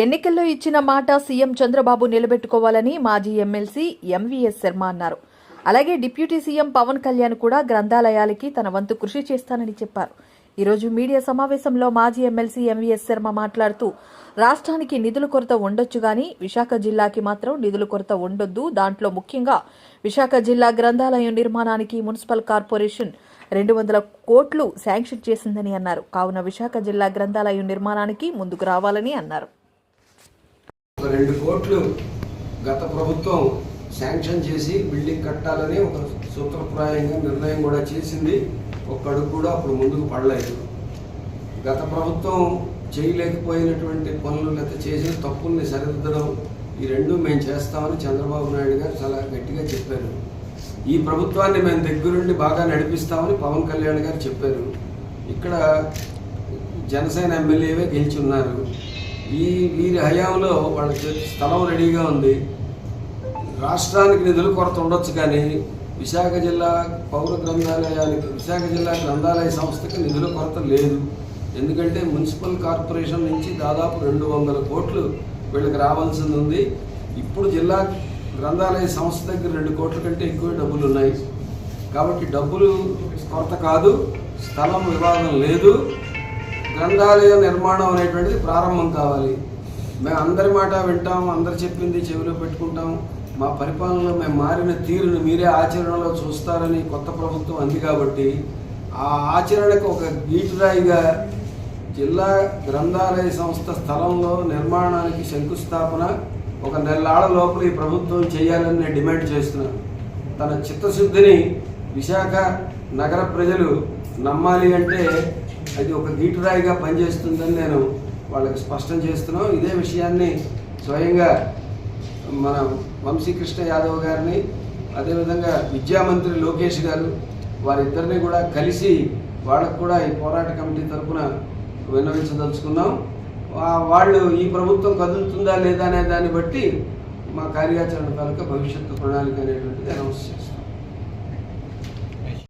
ఎన్నికల్లో ఇచ్చిన మాట సీఎం చంద్రబాబు నిలబెట్టుకోవాలని మాజీ ఎమ్మెల్సీ ఎంవీఎస్ శర్మ అన్నారు. అలాగే డిప్యూటీ సీఎం పవన్ కళ్యాణ్ కూడా గ్రంథాలయాలకి తన వంతు కృషి చేస్తానని చెప్పారు. ఈరోజు మీడియా సమావేశంలో మాజీ ఎమ్మెల్సీ ఎంవీఎస్ శర్మ మాట్లాడుతూ రాష్ట్రానికి నిధుల కొరత ఉండొచ్చు గానీ విశాఖ జిల్లాకి మాత్రం నిధుల కొరత ఉండొద్దు. దాంట్లో ముఖ్యంగా విశాఖ జిల్లా గ్రంథాలయం నిర్మాణానికి మున్సిపల్ కార్పొరేషన్ 200 కోట్లు శాంక్షన్ చేసిందని అన్నారు. కావున విశాఖ జిల్లా గ్రంథాలయం నిర్మాణానికి ముందుకు రావాలని అన్నారు. 2 కోట్లు గత ప్రభుత్వం శాంక్షన్ చేసి బిల్డింగ్ కట్టాలని ఒక సూత్రప్రాయంగా నిర్ణయం కూడా చేసింది. ఒక్కడుగు కూడా అప్పుడు ముందుకు పడలేదు. గత ప్రభుత్వం చేయలేకపోయినటువంటి పనులు లేదా చేసిన తప్పుల్ని సరిదిద్దడం, ఈ రెండు మేము చేస్తామని చంద్రబాబు నాయుడు గారు చాలా గట్టిగా చెప్పారు. ఈ ప్రభుత్వాన్ని మేము దగ్గరుండి బాగా నడిపిస్తామని పవన్ కళ్యాణ్ గారు చెప్పారు. ఇక్కడ జనసేన ఎమ్మెల్యేవే గెలిచి ఉన్నారు. వీరి హయాంలో వాళ్ళ స్థలం రెడీగా ఉంది. రాష్ట్రానికి నిధుల కొరత ఉండొచ్చు కానీ విశాఖ జిల్లా పౌర గ్రంథాలయానికి, విశాఖ జిల్లా గ్రంథాలయ సంస్థకి నిధుల కొరత లేదు. ఎందుకంటే మున్సిపల్ కార్పొరేషన్ నుంచి దాదాపు 200 కోట్లు వీళ్ళకి రావాల్సింది ఉంది. ఇప్పుడు జిల్లా గ్రంథాలయ సంస్థ దగ్గర 2 కోట్ల కంటే ఎక్కువ డబ్బులు ఉన్నాయి. కాబట్టి డబ్బులు కొరత కాదు, స్థలం వివాదం లేదు. గ్రంథాలయ నిర్మాణం అనేటువంటిది ప్రారంభం కావాలి. మేము అందరి మాట వింటాం, అందరు చెప్పింది చెవిలో పెట్టుకుంటాం. మా పరిపాలనలో మేము మారిన తీరును మీరే ఆచరణలో చూస్తారని కొత్త ప్రభుత్వం అంది. కాబట్టి ఆ ఆచరణకు ఒక గీటురాయిగా జిల్లా గ్రంథాలయ సంస్థ స్థలంలో నిర్మాణానికి శంకుస్థాపన 1 నెలల లోపల ఈ ప్రభుత్వం చేయాలని నేను డిమాండ్ చేస్తున్నాను. తన చిత్తశుద్ధిని విశాఖ నగర ప్రజలు నమ్మాలి అంటే అది ఒక గీటురాయిగా పనిచేస్తుందని నేను వాళ్ళకి స్పష్టం చేస్తున్నాం. ఇదే విషయాన్ని స్వయంగా మన వంశీకృష్ణ యాదవ్ గారిని, అదేవిధంగా విద్యామంత్రి లోకేష్ గారు, వారిద్దరిని కూడా కలిసి వాళ్ళకు కూడా ఈ పోరాట కమిటీ తరఫున విన్నవించదలుచుకున్నాం. వాళ్ళు ఈ ప్రభుత్వం కదులుతుందా లేదా అనే దాన్ని బట్టి మా కార్యాచరణ కనుక భవిష్యత్తు ప్రణాళిక అనేటువంటిది అనౌన్స్ చేస్తాం.